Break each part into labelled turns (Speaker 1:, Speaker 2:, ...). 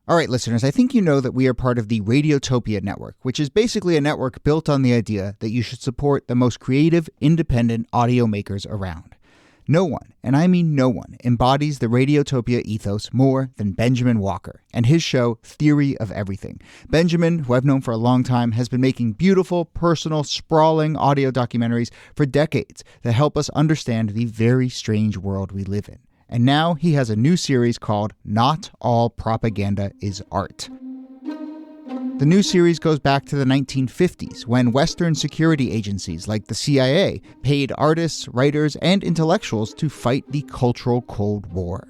Speaker 1: All right, listeners, I think you know that we are part of the Radiotopia network, which is basically a network built on the idea that you should support the most creative, independent audio makers around. No one, and I mean no one, embodies the Radiotopia ethos more than Benjamin Walker and his show Theory of Everything. Benjamin, who I've known for a long time, has been making beautiful, personal, sprawling audio documentaries for decades that help us understand the very strange world we live in. And now he has a new series called Not All Propaganda is Art. The new series goes back to the 1950s when Western security agencies like the CIA paid artists, writers, and intellectuals to fight the cultural Cold War.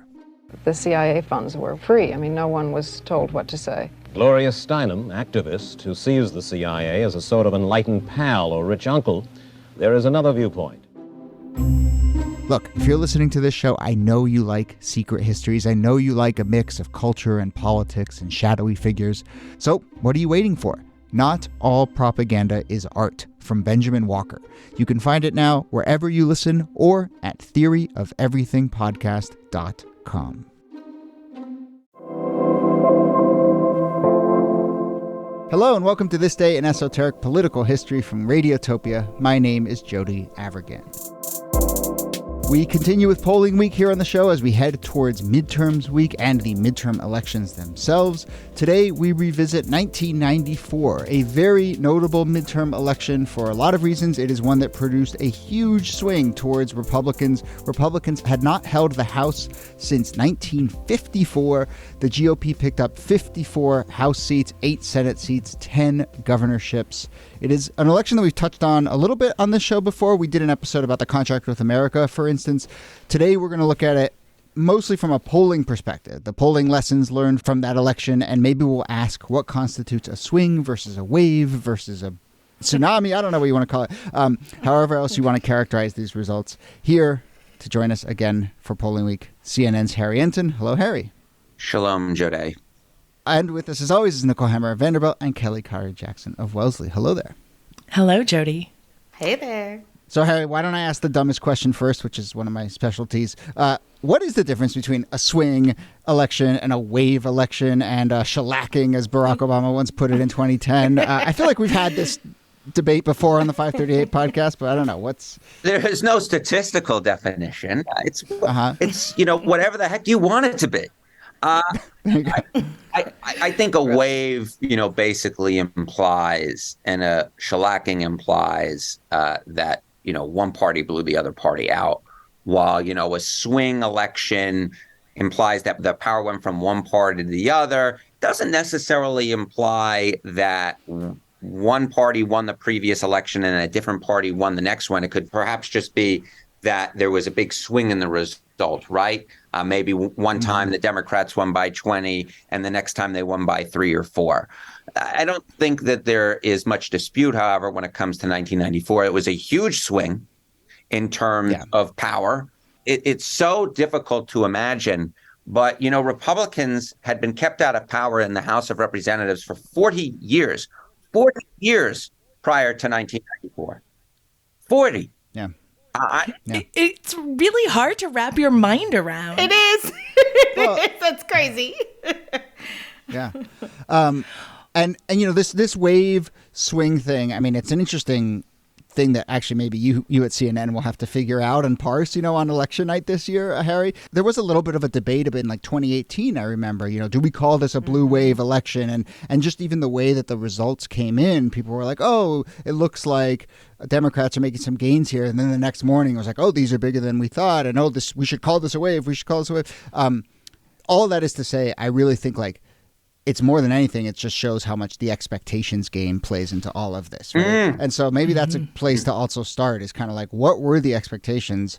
Speaker 2: The CIA funds were free. I mean, no one was told what to say.
Speaker 3: Gloria Steinem, activist who sees the CIA as a sort of enlightened pal or rich uncle, there is another viewpoint.
Speaker 1: Look, if you're listening to this show, I know you like secret histories. I know you like a mix of culture and politics and shadowy figures. So what are you waiting for? Not All Propaganda is Art from Benjamin Walker. You can find it now wherever you listen or at theoryofeverythingpodcast.com. Hello and welcome to This Day in Esoteric Political History from Radiotopia. My name is Jody Avirgan. We continue with polling week here on the show as we head towards midterms week and the midterm elections themselves. Today, we revisit 1994, a very notable midterm election for a lot of reasons. It is one that produced a huge swing towards Republicans. Republicans had not held the House since 1954. The GOP picked up 54 House seats, 8 Senate seats, 10 governorships. It is an election that we've touched on a little bit on this show before. We did an episode about the contract with America, for instance. Today, we're going to look at it mostly from a polling perspective, the polling lessons learned from that election, and maybe we'll ask what constitutes a swing versus a wave versus a tsunami. I don't know what you want to call it. However else you want to characterize these results. Here to join us again for polling week, CNN's Harry Enten. Hello, Harry.
Speaker 4: Shalom, Jode.
Speaker 1: And with us, as always, is Nicole Hammer of Vanderbilt and Kelly Carter Jackson of Wellesley. Hello there.
Speaker 5: Hello, Jody.
Speaker 6: Hey there.
Speaker 1: So, Harry, why don't I ask the dumbest question first, which is one of my specialties. What is the difference between a swing election and a wave election and a shellacking, as Barack Obama once put it in 2010? I feel like we've had this debate before on the 538 podcast, but I don't know.
Speaker 4: There is no statistical definition. It's whatever the heck you want it to be. I think a wave, basically implies, and a shellacking implies that, one party blew the other party out, while, a swing election implies that the power went from one party to the other. Doesn't necessarily imply that one party won the previous election and a different party won the next one. It could perhaps just be that there was a big swing in the result, right? Maybe one time the Democrats won by 20 and the next time they won by 3 or 4. I don't think that there is much dispute, however, when it comes to 1994. It was a huge swing in terms of power. It's so difficult to imagine. But, Republicans had been kept out of power in the House of Representatives for 40 years prior to 1994. 40.
Speaker 1: Yeah.
Speaker 5: It's really hard to wrap your mind around.
Speaker 6: It is. That's crazy.
Speaker 1: Yeah. And this wave swing thing, I mean, it's an interesting thing that actually maybe you at CNN will have to figure out and parse, on election night this year, Harry. There was a little bit of a debate in 2018, I remember, do we call this a blue wave election? And just even the way that the results came in, people were like, oh, it looks like Democrats are making some gains here. And then the next morning it was like, oh, these are bigger than we thought. And we should call this a wave. We should call this a wave. All that is to say, I really think it's more than anything, it just shows how much the expectations game plays into all of this, right? And so maybe that's a place to also start, is kind of what were the expectations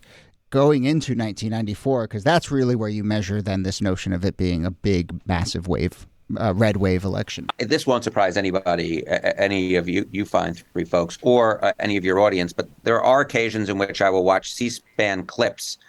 Speaker 1: going into 1994? Because that's really where you measure then this notion of it being a big, massive wave, red wave election.
Speaker 4: This won't surprise anybody, any of you fine three folks, or any of your audience, but there are occasions in which I will watch C-SPAN clips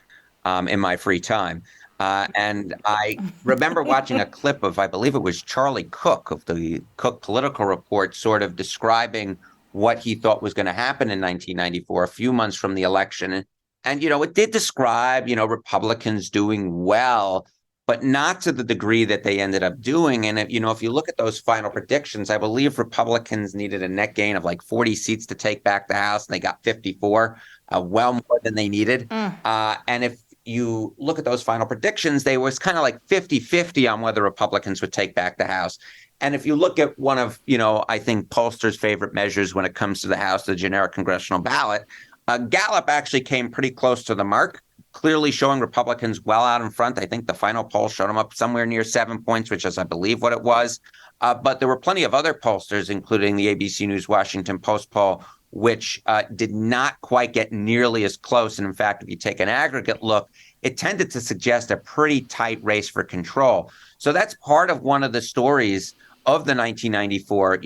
Speaker 4: in my free time. And I remember watching a clip of, I believe it was Charlie Cook of the Cook Political Report, sort of describing what he thought was going to happen in 1994, a few months from the election. And it did describe, Republicans doing well, but not to the degree that they ended up doing. And if you look at those final predictions, I believe Republicans needed a net gain of like 40 seats to take back the House, and they got 54, well more than they needed. And if you look at those final predictions, they was kind of like 50-50 on whether Republicans would take back the House. And if you look at one of, I think pollsters' favorite measures when it comes to the House, the generic congressional ballot, Gallup actually came pretty close to the mark, clearly showing Republicans well out in front. I think the final poll showed them up somewhere near 7 points, which is, I believe, what it was. But there were plenty of other pollsters, including the ABC News Washington Post poll, which did not quite get nearly as close. And in fact, if you take an aggregate look, it tended to suggest a pretty tight race for control. So that's part of one of the stories of the 1994,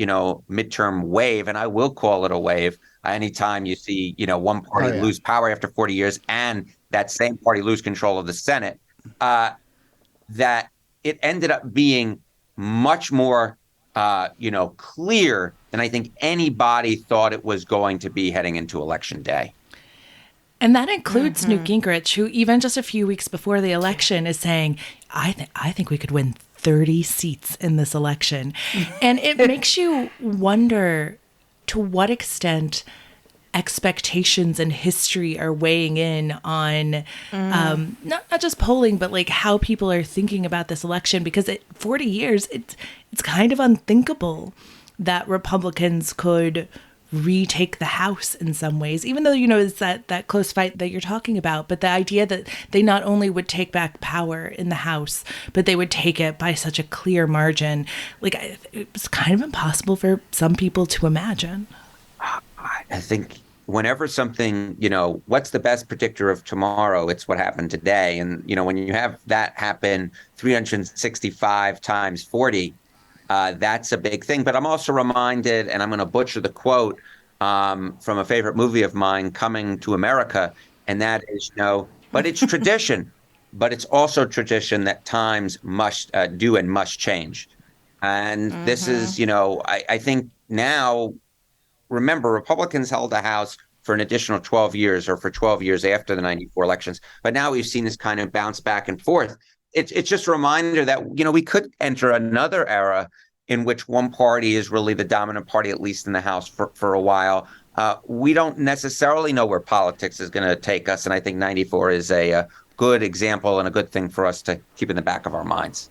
Speaker 4: midterm wave. And I will call it a wave. Anytime you see, one party lose power after 40 years and that same party lose control of the Senate, that it ended up being much more, clear than I think anybody thought it was going to be heading into Election Day.
Speaker 5: And that includes Newt Gingrich, who even just a few weeks before the election is saying, I think we could win 30 seats in this election. And it makes you wonder to what extent expectations and history are weighing in on not just polling, but like how people are thinking about this election. Because at 40 years, it's kind of unthinkable that Republicans could retake the House in some ways, even though, it's that close fight that you're talking about. But the idea that they not only would take back power in the House, but they would take it by such a clear margin, like it was kind of impossible for some people to imagine.
Speaker 4: I think whenever something, what's the best predictor of tomorrow? It's what happened today. And, when you have that happen 365 times 40, that's a big thing. But I'm also reminded, and I'm going to butcher the quote from a favorite movie of mine, Coming to America, and that is, but it's tradition. But it's also tradition that times must do and must change. And this is, I think now, remember, Republicans held the House for an additional 12 years or for 12 years after the 94 elections. But now we've seen this kind of bounce back and forth. It's just a reminder that, we could enter another era in which one party is really the dominant party, at least in the House for a while. We don't necessarily know where politics is going to take us. And I think 94 is a good example and a good thing for us to keep in the back of our minds.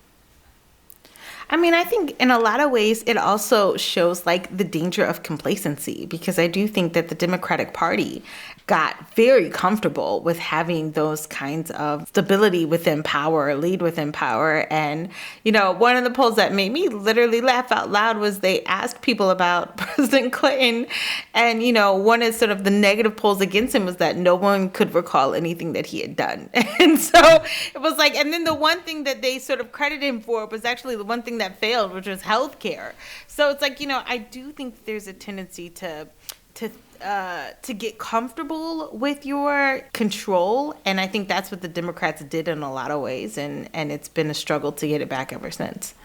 Speaker 6: I mean, I think in a lot of ways, it also shows like the danger of complacency, because I do think that the Democratic Party got very comfortable with having those kinds of stability within power, lead within power. And, one of the polls that made me literally laugh out loud was they asked people about President Clinton. And, one of sort of the negative polls against him was that no one could recall anything that he had done. And so it was like, and then the one thing that they sort of credited him for was actually the one thing that failed, which was healthcare. So it's like, I do think there's a tendency to get comfortable with your control. And I think that's what the Democrats did in a lot of ways. And it's been a struggle to get it back ever since.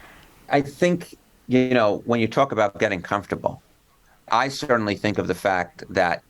Speaker 4: I think, when you talk about getting comfortable, I certainly think of the fact that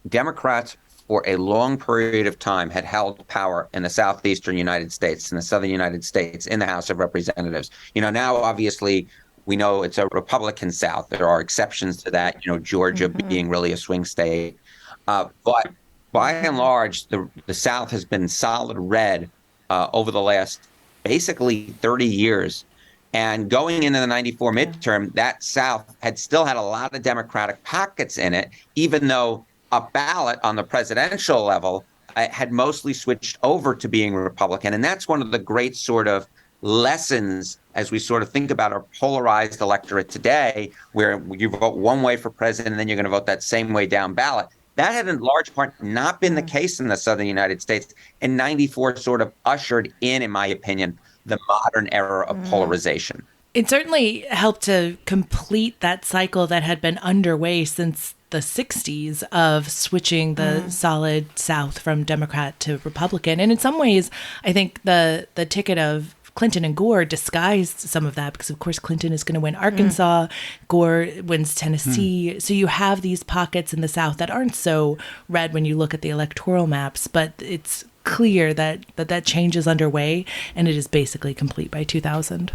Speaker 4: Democrats for a long period of time had held power in the southeastern United States and the southern United States in the House of Representatives. Now, obviously, we know it's a Republican South. There are exceptions to that, Georgia being really a swing state. But by and large, the South has been solid red over the last basically 30 years. And going into the 94 midterm, that South had still had a lot of Democratic pockets in it, even though a ballot on the presidential level had mostly switched over to being Republican. And that's one of the great sort of lessons as we sort of think about our polarized electorate today, where you vote one way for president and then you're going to vote that same way down ballot. That had in large part not been the case in the southern United States. And 94 sort of ushered in my opinion, the modern era of polarization.
Speaker 5: It certainly helped to complete that cycle that had been underway since the 60s of switching the solid South from Democrat to Republican. And in some ways, I think the ticket of Clinton and Gore disguised some of that, because of course Clinton is going to win Arkansas, Gore wins Tennessee. So you have these pockets in the South that aren't so red when you look at the electoral maps, but it's clear that change is underway, and it is basically complete by 2000.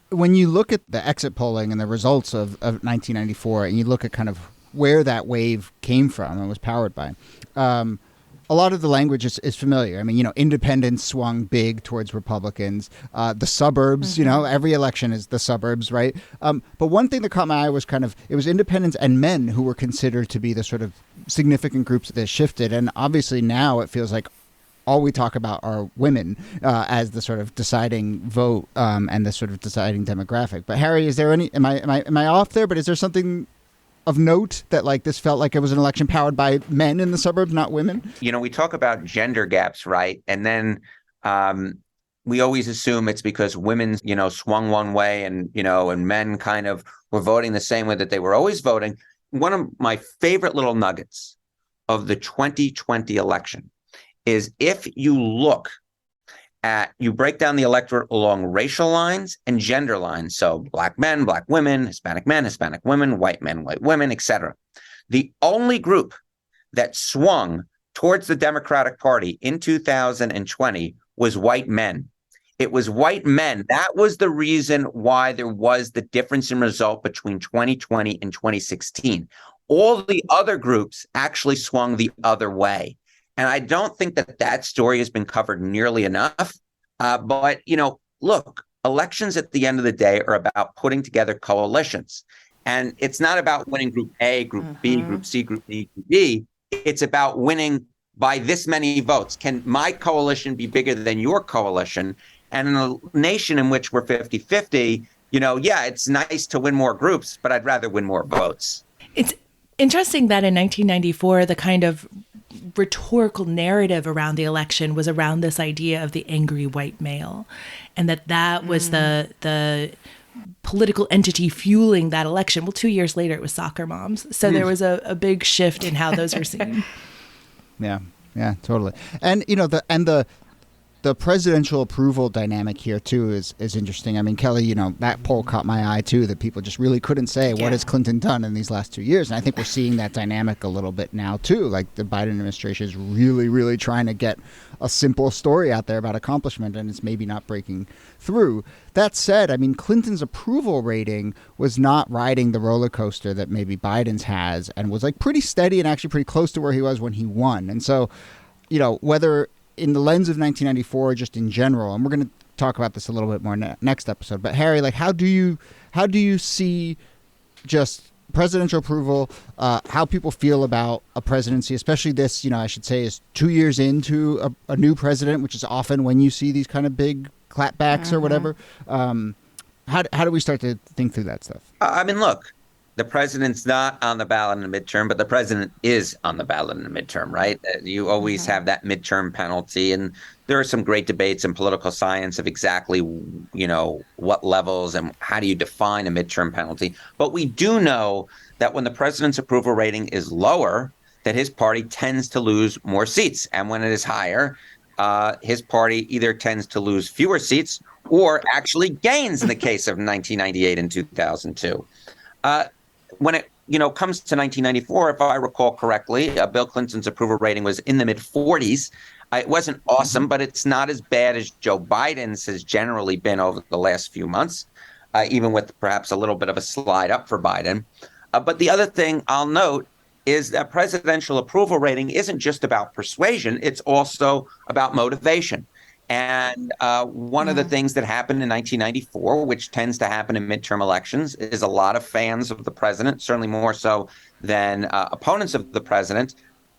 Speaker 1: When you look at the exit polling and the results of 1994, and you look at kind of where that wave came from and was powered by, a lot of the language is familiar. I mean, independents swung big towards Republicans. The suburbs, every election is the suburbs, right? But one thing that caught my eye was it was independents and men who were considered to be the sort of significant groups that shifted. And obviously now it feels like all we talk about are women as the sort of deciding vote and the sort of deciding demographic. But Harry, is there any? Am I off there? But is there something of note that this felt like it was an election powered by men in the suburbs, not women?
Speaker 4: We talk about gender gaps, right? And then we always assume it's because women, swung one way and men kind of were voting the same way that they were always voting. One of my favorite little nuggets of the 2020 election is if you look you break down the electorate along racial lines and gender lines. So black men, black women, Hispanic men, Hispanic women, white men, white women, etc. The only group that swung towards the Democratic Party in 2020 was white men. It was white men. That was the reason why there was the difference in result between 2020 and 2016. All the other groups actually swung the other way. And I don't think that story has been covered nearly enough. But, look, elections at the end of the day are about putting together coalitions. And it's not about winning Group A, Group B, Group C, Group D, Group D. It's about winning by this many votes. Can my coalition be bigger than your coalition? And in a nation in which we're 50-50, it's nice to win more groups, but I'd rather win more votes.
Speaker 5: It's interesting that in 1994, the kind of rhetorical narrative around the election was around this idea of the angry white male, and that was the political entity fueling that election. Well, 2 years later, it was soccer moms. So there was a big shift in how those were seen.
Speaker 1: Yeah, totally. And the presidential approval dynamic here too is interesting. I mean, Kelly, that poll caught my eye too, that people just really couldn't say what has Clinton done in these last 2 years. And I think we're seeing that dynamic a little bit now too. Like the Biden administration is really, really trying to get a simple story out there about accomplishment, and it's maybe not breaking through. That said, I mean, Clinton's approval rating was not riding the roller coaster that maybe Biden's has, and was pretty steady and actually pretty close to where he was when he won. And so, whether in the lens of 1994, or just in general, and we're going to talk about this a little bit more next episode. But Harry, how do you see just presidential approval, how people feel about a presidency, especially this, I should say, is 2 years into a new president, which is often when you see these kind of big clapbacks or whatever. How do we start to think through that stuff?
Speaker 4: I mean, look. The president's not on the ballot in the midterm, but the president is on the ballot in the midterm, right? You always have that midterm penalty. And there are some great debates in political science of exactly, what levels and how do you define a midterm penalty. But we do know that when the president's approval rating is lower, that his party tends to lose more seats. And when it is higher, his party either tends to lose fewer seats or actually gains in the case of 1998 and 2002. When it comes to 1994, if I recall correctly, Bill Clinton's approval rating was in the mid-40s. It wasn't awesome, but it's not as bad as Joe Biden's has generally been over the last few months, even with perhaps a little bit of a slide up for Biden. But the other thing I'll note is that presidential approval rating isn't just about persuasion. It's also about motivation. And one of the things that happened in 1994, which tends to happen in midterm elections, is a lot of fans of the president, certainly more so than opponents of the president,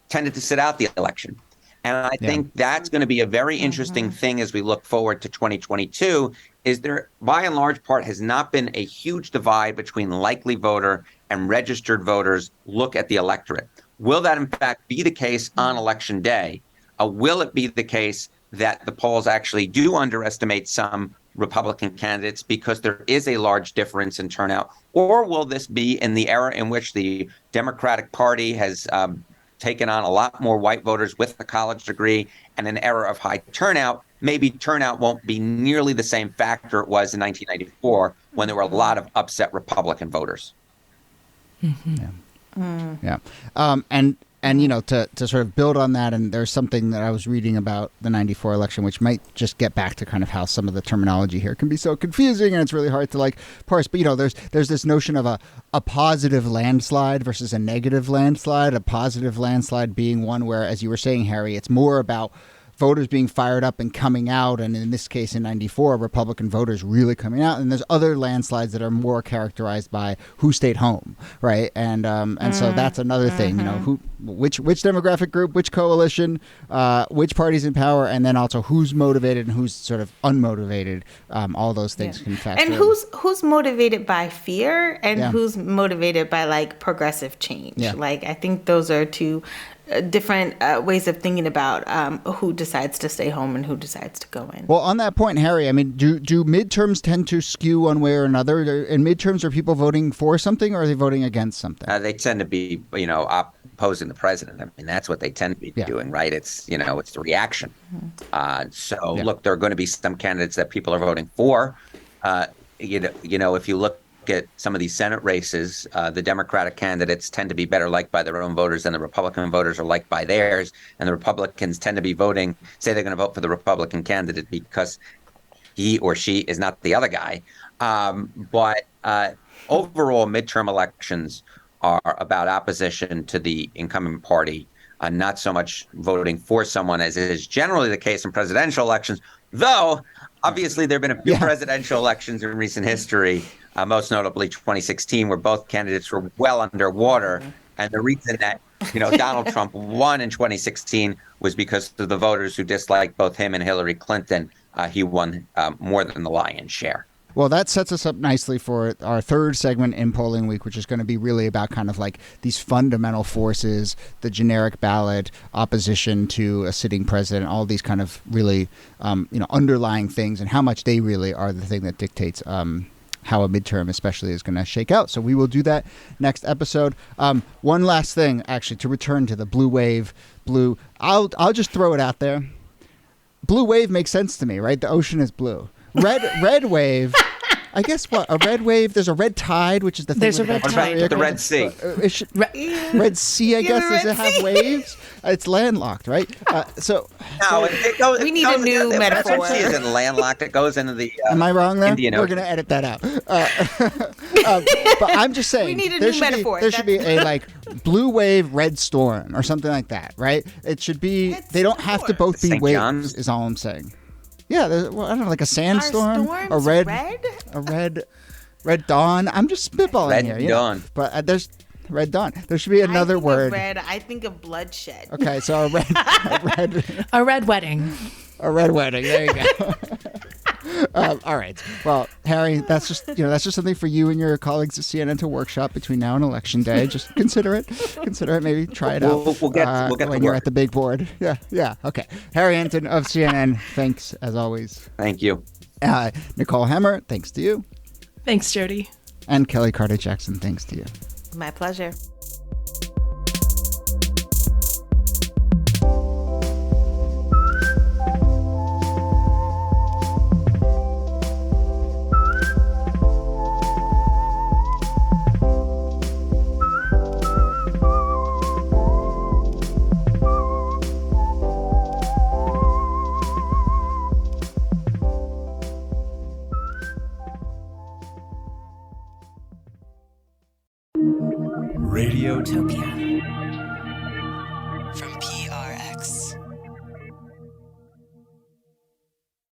Speaker 4: tended to sit out the election. And I think that's going to be a very interesting thing as we look forward to 2022, is there, by and large part, has not been a huge divide between likely voter and registered voters look at the electorate. Will that, in fact, be the case on Election Day? Will it be the case that the polls actually do underestimate some Republican candidates because there is a large difference in turnout? Or will this be in the era in which the Democratic Party has taken on a lot more white voters with a college degree and an era of high turnout? Maybe turnout won't be nearly the same factor it was in 1994 when there were a lot of upset Republican voters.
Speaker 1: Yeah. And, you know, to sort of build on that, and there's something that I was reading about the 94 election, which might just get back to kind of how some of the terminology here can be so confusing and it's really hard to like parse. But, you know, there's this notion of a positive landslide versus a negative landslide, a positive landslide being one where, as you were saying, Harry, it's more about voters being fired up and coming out, and in this case in 94, Republican voters really coming out. And there's other landslides that are more characterized by who stayed home, right? And so that's another thing, you know, which demographic group, which coalition, which party's in power, and then also who's motivated and who's sort of unmotivated. All those things can factor
Speaker 6: and
Speaker 1: in.
Speaker 6: who's motivated by fear and who's motivated by like progressive change. Like I think those are two different ways of thinking about who decides to stay home and who decides to go in.
Speaker 1: Well, on that point, Harry, I mean, do midterms tend to skew one way or another? In midterms, are people voting for something or are they voting against something?
Speaker 4: They tend to be, you know, opposing the president. I mean, that's what they tend to be doing, right? It's, you know, it's the reaction. Look, there are going to be some candidates that people are voting for. You know, if you look at some of these Senate races, the Democratic candidates tend to be better liked by their own voters than the Republican voters are liked by theirs. And the Republicans tend to be say they're going to vote for the Republican candidate because he or she is not the other guy. But overall, midterm elections are about opposition to the incumbent party, not so much voting for someone as is generally the case in presidential elections, though obviously there have been a few presidential elections in recent history, most notably 2016, where both candidates were well underwater. And the reason that, you know, Donald Trump won in 2016 was because of the voters who disliked both him and Hillary Clinton. He won more than the lion's share.
Speaker 1: Well, that sets us up nicely for our third segment in polling week, which is going to be really about kind of like these fundamental forces, the generic ballot, opposition to a sitting president, all these kind of really, you know, underlying things and how much they really are the thing that dictates how a midterm especially is going to shake out. So we will do that next episode. One last thing, actually, to return to the blue wave, I'll just throw it out there. Blue wave makes sense to me, right? The ocean is blue. Red wave. I guess what a red wave. There's a red tide, which is the thing.
Speaker 5: There's a red tide.
Speaker 4: The Red Sea.
Speaker 1: Red Sea. I guess does it have waves? It's landlocked, right?
Speaker 4: It goes.
Speaker 6: We need a new metaphor.
Speaker 4: The Red Sea isn't landlocked. It goes into the.
Speaker 1: Am I wrong there?
Speaker 4: Indian Ocean.
Speaker 1: We're going to edit that out. But I'm just saying.
Speaker 6: We need a new metaphor.
Speaker 1: There should be a like blue wave, red storm, or something like that, right? It should be. They don't have to both be waves. John's. Is all I'm saying. Yeah, I don't know, like a sandstorm, a red dawn. I'm just spitballing here.
Speaker 4: Red dawn.
Speaker 1: But there's red dawn. There should be another word.
Speaker 6: I think of bloodshed.
Speaker 1: Okay, so a
Speaker 5: red wedding.
Speaker 1: A red wedding. There you go. All right. Well, Harry, that's just something for you and your colleagues at CNN to workshop between now and Election Day. Just consider it. Maybe try it out.
Speaker 4: We'll get
Speaker 1: when you're at the big board. Yeah. Okay. Harry Enten of CNN. Thanks as always.
Speaker 4: Thank you.
Speaker 1: Nicole Hemmer. Thanks to you.
Speaker 5: Thanks, Jody.
Speaker 1: And Kelly Carter Jackson. Thanks to you.
Speaker 6: My pleasure.
Speaker 7: Radiotopia.